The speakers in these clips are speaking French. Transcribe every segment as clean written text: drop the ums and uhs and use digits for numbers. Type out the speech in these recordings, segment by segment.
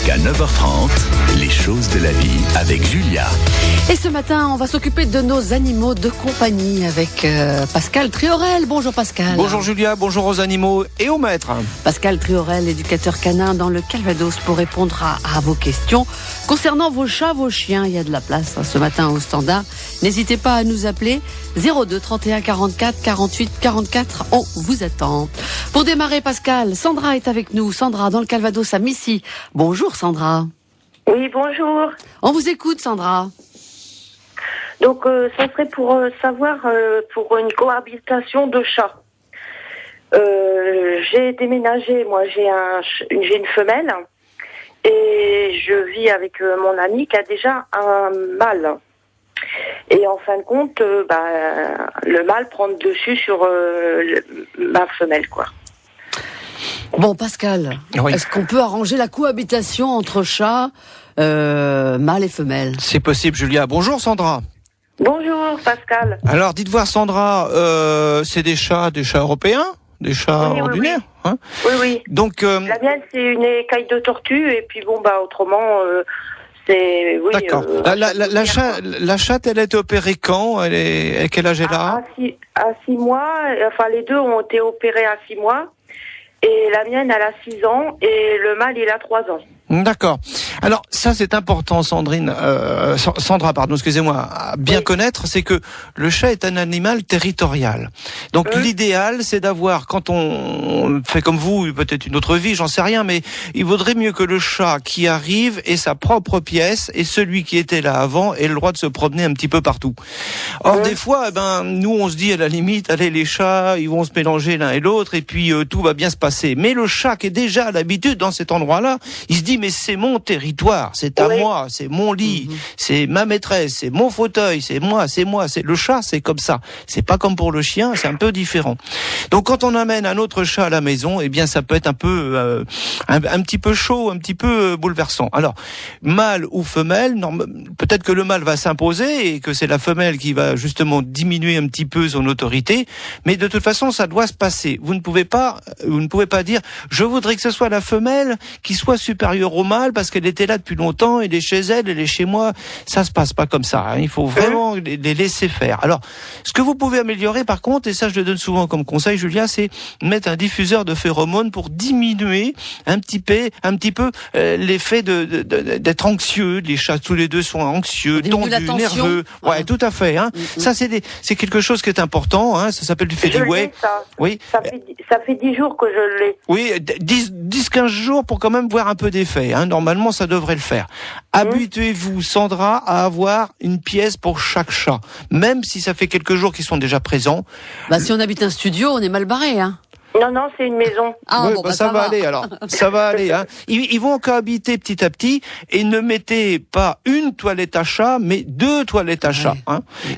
Jusqu'à 9h30, les choses de la vie avec Julia. Et ce matin, on va s'occuper de nos animaux de compagnie avec Pascal Triorel. Bonjour Pascal. Bonjour Julia, bonjour aux animaux et aux maîtres. Pascal Triorel, éducateur canin dans le Calvados pour répondre à vos questions. Concernant vos chats, vos chiens, il y a de la place ce matin au standard. N'hésitez pas à nous appeler 02 31 44 48 44. On vous attend. Pour démarrer Pascal, Sandra est avec nous. Sandra dans le Calvados à Missy. Bonjour Sandra. Oui, bonjour. On vous écoute Sandra. Donc, ça serait pour savoir, pour une cohabitation de chats. J'ai déménagé, moi j'ai une femelle et je vis avec mon ami qui a déjà un mâle. Et en fin de compte, le mâle prend le dessus sur ma femelle, quoi. Bon Pascal, oui. Est-ce qu'on peut arranger la cohabitation entre chats, mâle et femelle ? C'est possible Julia. Bonjour Sandra. Bonjour Pascal. Alors dites voir Sandra, c'est des chats européens ? Des chats ordinaires, oui. Hein ? Oui. Donc la mienne c'est une écaille de tortue et puis autrement c'est D'accord. La chatte elle a été opérée quand ? Quel âge elle a ? À 6 mois. Enfin les deux ont été opérés à 6 mois. Et la mienne, elle a 6 ans, et le mâle, il a 3 ans. D'accord. Alors, ça, c'est important, Sandra, excusez-moi, à bien connaître, c'est que le chat est un animal territorial. Donc, l'idéal, c'est d'avoir, quand on fait comme vous, peut-être une autre vie, j'en sais rien, mais il vaudrait mieux que le chat qui arrive ait sa propre pièce, et celui qui était là avant ait le droit de se promener un petit peu partout. Or, des fois, nous, on se dit, à la limite, allez, les chats, ils vont se mélanger l'un et l'autre, et puis tout va bien se passer. Mais le chat qui est déjà à l'habitude dans cet endroit-là, il se dit mais c'est mon territoire, c'est à moi, c'est mon lit, c'est ma maîtresse, c'est mon fauteuil, c'est moi, c'est le chat, c'est comme ça. C'est pas comme pour le chien, c'est un peu différent. Donc quand on amène un autre chat à la maison, eh bien ça peut être un peu un petit peu chaud, un petit peu bouleversant. Alors mâle ou femelle, peut-être que le mâle va s'imposer et que c'est la femelle qui va justement diminuer un petit peu son autorité, mais de toute façon ça doit se passer. Vous ne pouvez pas dire je voudrais que ce soit la femelle qui soit supérieure au mâle parce qu'elle était là depuis longtemps, elle est chez elle est chez moi. Ça se passe pas comme ça. Il faut vraiment les laisser faire. Alors, ce que vous pouvez améliorer par contre, et ça je le donne souvent comme conseil, Julia, c'est mettre un diffuseur de phéromones pour diminuer un petit peu l'effet d'être anxieux. Les chats tous les deux sont anxieux, tendus, nerveux. Ouais, tout à fait. Ça c'est quelque chose qui est important. Ça s'appelle du Fediway. Oui. Ça fait 10 jours que je l'ai. Oui, 10-15 jours pour quand même voir un peu d'effet. Normalement, ça devrait le faire. Habituez-vous, Sandra, à avoir une pièce pour chaque chat. Même si ça fait quelques jours qu'ils sont déjà présents. Si on habite un studio, on est mal barré, Non, c'est une maison. Ça va aller alors. Ça va aller. Ils vont cohabiter petit à petit et ne mettez pas une toilette à chat, mais 2 toilettes à chat.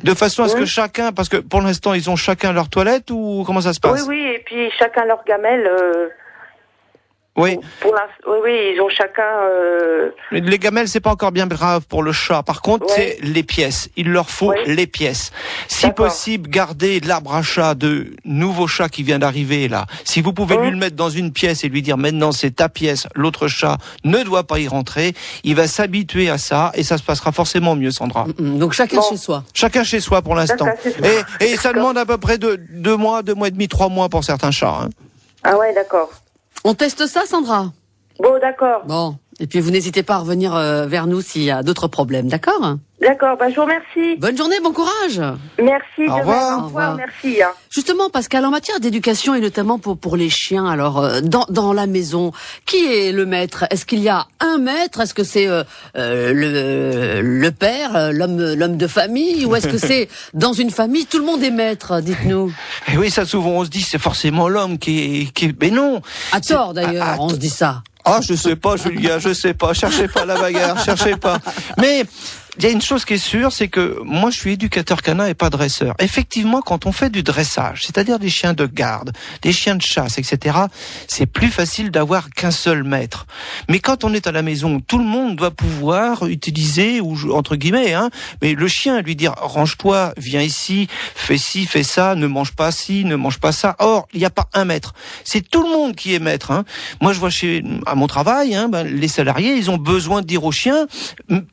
De façon à ce que chacun, parce que pour l'instant ils ont chacun leur toilette ou comment ça se passe ? Oui, et puis chacun leur gamelle. Oui, ils ont chacun. Les gamelles, c'est pas encore bien grave pour le chat. Par contre, c'est les pièces. Il leur faut les pièces. Si possible, gardez l'arbre à chat de nouveau chat qui vient d'arriver là. Si vous pouvez lui le mettre dans une pièce et lui dire maintenant c'est ta pièce, l'autre chat ne doit pas y rentrer, il va s'habituer à ça et ça se passera forcément mieux, Sandra. Donc chacun chez soi. Chacun chez soi pour l'instant. Et ça demande à peu près 2 mois, 2 mois et demi, 3 mois pour certains chats. Ah ouais, d'accord. On teste ça, Sandra ? Bon, d'accord. Bon, et puis vous n'hésitez pas à revenir vers nous s'il y a d'autres problèmes, d'accord ? D'accord, je vous remercie. Bonne journée, bon courage. Merci. Au revoir. Au revoir, merci. Justement, Pascal, en matière d'éducation et notamment pour les chiens, alors dans la maison, qui est le maître ? Est-ce qu'il y a un maître ? Est-ce que c'est le père, l'homme de famille, ou est-ce que c'est dans une famille tout le monde est maître ? Dites-nous. Et oui, ça souvent on se dit c'est forcément l'homme qui est... Mais non. À tort d'ailleurs, on se dit ça. Je sais pas, Julia, je sais pas. Cherchez pas la bagarre, cherchez pas. Mais il y a une chose qui est sûre, c'est que moi je suis éducateur canin et pas dresseur. Effectivement, quand on fait du dressage, c'est-à-dire des chiens de garde, des chiens de chasse, etc., c'est plus facile d'avoir qu'un seul maître. Mais quand on est à la maison, tout le monde doit pouvoir utiliser, ou entre guillemets, mais le chien, lui dire range-toi, viens ici, fais ci, fais ça, ne mange pas ci, ne mange pas ça. Or, il n'y a pas un maître. C'est tout le monde qui est maître. Moi, je vois à mon travail, les salariés, ils ont besoin de dire aux chiens,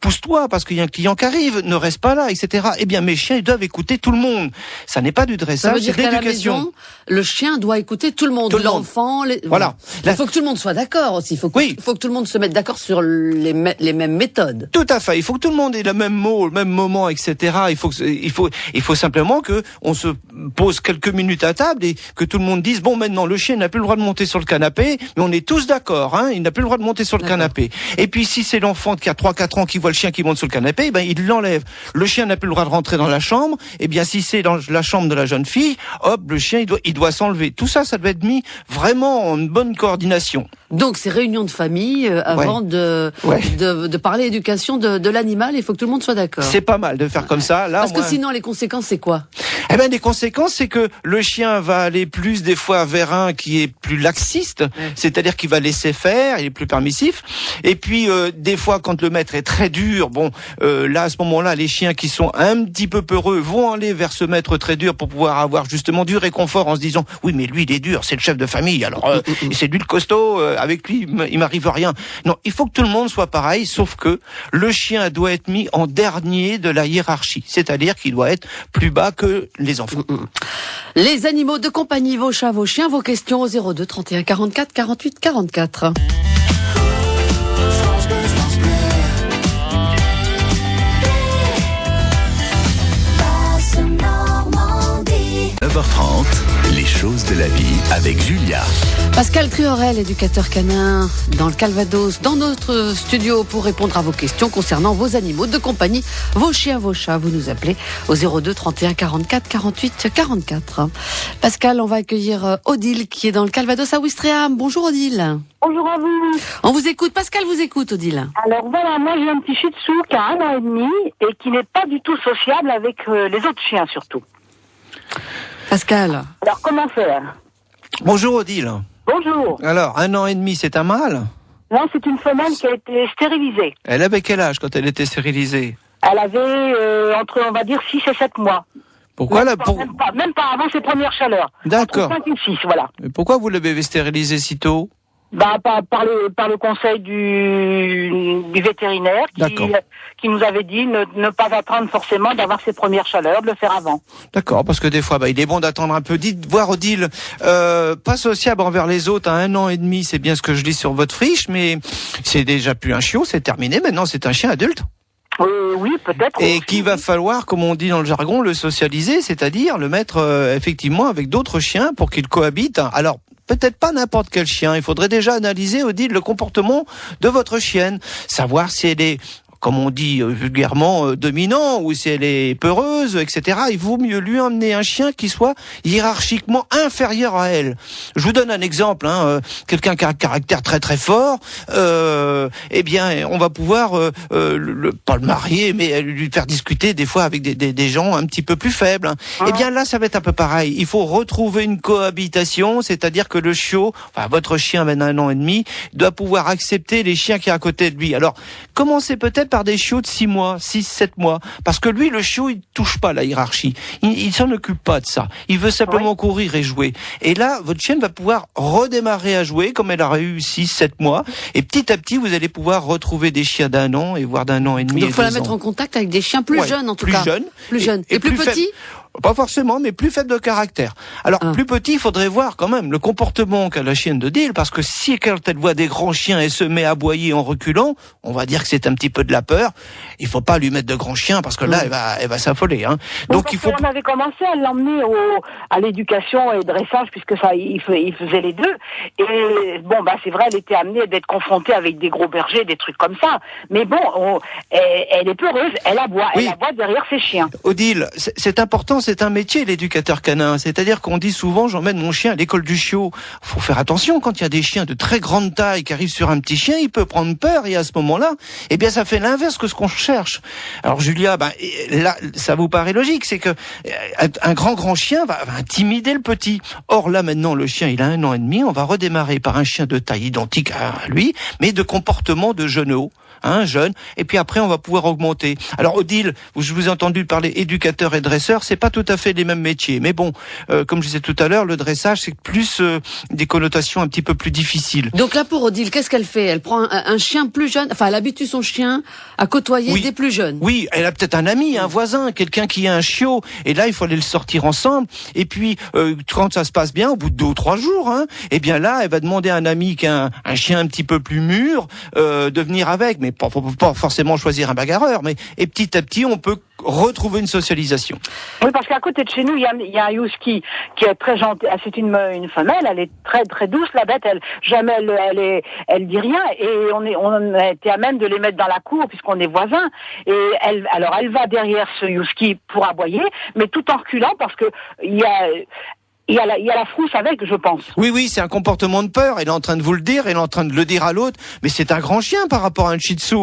pousse-toi, parce qu'il y a un client qui arrive, ne reste pas là, etc. Eh bien, mes chiens, ils doivent écouter tout le monde. Ça n'est pas du dressage, c'est de l'éducation. La maison, le chien doit écouter tout le monde, l'enfant. Voilà. Il faut que tout le monde soit d'accord aussi. Il faut que tout le monde se mette d'accord sur les mêmes méthodes. Tout à fait. Il faut que tout le monde ait le même mot, le même moment, etc. Il faut simplement que on se pose quelques minutes à table et que tout le monde dise bon, maintenant le chien n'a plus le droit de monter sur le canapé, mais on est tous d'accord. Il n'a plus le droit de monter sur le canapé. Et puis si c'est l'enfant qui a 3-4 ans qui voit le chien qui monte sur le canapé, il l'enlève. Le chien n'a plus le droit de rentrer dans la chambre. Et bien si c'est dans la chambre de la jeune fille, hop, le chien il doit s'enlever. Tout ça, ça doit être mis vraiment en bonne coordination. Donc ces réunions de famille avant de parler éducation de l'animal, il faut que tout le monde soit d'accord. C'est pas mal de faire comme ça. Là, parce que sinon les conséquences c'est quoi? Les conséquences, c'est que le chien va aller plus des fois vers un qui est plus laxiste, c'est-à-dire qu'il va laisser faire, il est plus permissif. Et puis des fois, quand le maître est très dur, là à ce moment-là, les chiens qui sont un petit peu peureux vont aller vers ce maître très dur pour pouvoir avoir justement du réconfort en se disant oui, mais lui il est dur, c'est le chef de famille, alors c'est lui le costaud, avec lui il m'arrive rien. Non, il faut que tout le monde soit pareil, sauf que le chien doit être mis en dernier de la hiérarchie, c'est-à-dire qu'il doit être plus bas que les enfants. Les animaux de compagnie, vos chats, vos chiens, vos questions au 02 31 44 48 44. 9h30, les choses de la vie avec Julia. Pascal Triorel, éducateur canin dans le Calvados, dans notre studio pour répondre à vos questions concernant vos animaux de compagnie, vos chiens, vos chats. Vous nous appelez au 02 31 44 48 44. Pascal, on va accueillir Odile qui est dans le Calvados à Ouistreham. Bonjour Odile. Bonjour à vous. On vous écoute. Pascal vous écoute, Odile. Alors voilà, moi j'ai un petit shih tzu qui a 1 an et demi et qui n'est pas du tout sociable avec les autres chiens surtout. Pascal. Alors comment faire? Bonjour Odile. Bonjour. Alors, 1 an et demi, c'est un mâle? Non, c'est une femelle qui a été stérilisée. Elle avait quel âge quand elle était stérilisée? Elle avait entre, on va dire, 6 et 7 mois. Pourquoi même pas avant ses premières chaleurs. D'accord. Entre 5 et 6, voilà. Mais pourquoi vous l'avez stérilisée si tôt? Par le conseil du vétérinaire qui nous avait dit ne pas attendre forcément d'avoir ses premières chaleurs, de le faire avant. D'accord, parce que des fois, il est bon d'attendre un peu. Dites, voir Odile, pas sociable envers les autres à 1 an et demi, c'est bien ce que je lis sur votre fiche, mais c'est déjà plus un chiot, c'est terminé, maintenant c'est un chien adulte. Oui, peut-être. Et qu'il va falloir, comme on dit dans le jargon, le socialiser, c'est-à-dire le mettre effectivement avec d'autres chiens pour qu'ils cohabitent. Alors, peut-être pas n'importe quel chien. Il faudrait déjà analyser, Odile, le comportement de votre chienne. Savoir si elle est, comme on dit vulgairement, dominant, ou si elle est peureuse, etc. Il vaut mieux lui emmener un chien qui soit hiérarchiquement inférieur à elle. Je vous donne un exemple, quelqu'un qui a un caractère très très fort, on va pouvoir pas le marier, mais lui faire discuter des fois avec des gens un petit peu plus faibles. Eh bien là, ça va être un peu pareil. Il faut retrouver une cohabitation, c'est-à-dire que le chiot, votre chien maintenant 1 an et demi, doit pouvoir accepter les chiens qui sont à côté de lui. Alors, commencez peut-être par des chiots de 6 mois, 6-7 mois. Parce que lui, le chiot, il touche pas la hiérarchie. Il s'en occupe pas de ça. Il veut simplement courir et jouer. Et là, votre chienne va pouvoir redémarrer à jouer comme elle aurait eu 6-7 mois. Et petit à petit, vous allez pouvoir retrouver des chiens d'1 an et voire d'1 an et demi. Donc il faut la mettre en contact avec des chiens plus jeunes en tout cas. Plus jeunes. Et plus petits? Pas forcément, mais plus faible de caractère. Alors, plus petit, il faudrait voir quand même le comportement qu'a la chienne d'Odile, parce que si quand elle voit des grands chiens et se met à aboyer en reculant, on va dire que c'est un petit peu de la peur. Il faut pas lui mettre de grands chiens, parce que là, elle va s'affoler. Donc il faut. On avait commencé à l'emmener à l'éducation et dressage, puisque ça, il faisait les deux. Et c'est vrai, elle était amenée d'être confrontée avec des gros bergers, des trucs comme ça. Mais elle est peureuse, elle aboie derrière ses chiens. Odile, c'est important. c'est un métier, l'éducateur canin. C'est-à-dire qu'on dit souvent, j'emmène mon chien à l'école du chiot. Faut faire attention quand il y a des chiens de très grande taille qui arrivent sur un petit chien, il peut prendre peur et à ce moment-là, eh bien, ça fait l'inverse que ce qu'on cherche. Alors, Julia, là, ça vous paraît logique, c'est que un grand chien va intimider le petit. Or, là, maintenant, le chien, il a 1 an et demi, on va redémarrer par un chien de taille identique à lui, mais de comportement de genou. Jeune, et puis après on va pouvoir augmenter. Alors Odile, je vous ai entendu parler éducateur et dresseur, c'est pas tout à fait les mêmes métiers, mais bon, comme je disais tout à l'heure, le dressage c'est plus des connotations un petit peu plus difficiles. Donc là pour Odile, qu'est-ce qu'elle fait? Elle prend un chien plus jeune, enfin elle habitue son chien à côtoyer des plus jeunes. Oui, elle a peut-être un ami, un voisin, quelqu'un qui a un chiot, et là il faut aller le sortir ensemble, et puis quand ça se passe bien, au bout de 2 ou 3 jours, et bien là elle va demander à un ami qui a un chien un petit peu plus mûr de venir avec, mais pas forcément choisir un bagarreur, mais et petit à petit, on peut retrouver une socialisation. Oui, parce qu'à côté de chez nous, il y a un husky qui est très gentil. C'est une femelle, elle est très très douce, la bête. Elle dit rien, et on a été à même de les mettre dans la cour puisqu'on est voisins. Et elle va derrière ce husky pour aboyer, mais tout en reculant parce que il y a la frousse avec, je pense. Oui, c'est un comportement de peur. Elle est en train de vous le dire, elle est en train de le dire à l'autre. Mais c'est un grand chien par rapport à un shih tzu,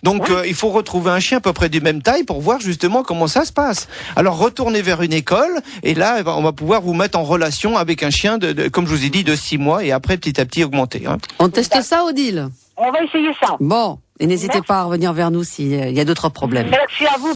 Donc, il faut retrouver un chien à peu près de même taille pour voir justement comment ça se passe. Alors, retournez vers une école, et là, on va pouvoir vous mettre en relation avec un chien comme je vous ai dit, de 6 mois, et après, petit à petit, augmenter. On teste ça, Odile? On va essayer ça. Bon. Et n'hésitez pas à revenir vers nous s'il y a d'autres problèmes. Merci à vous.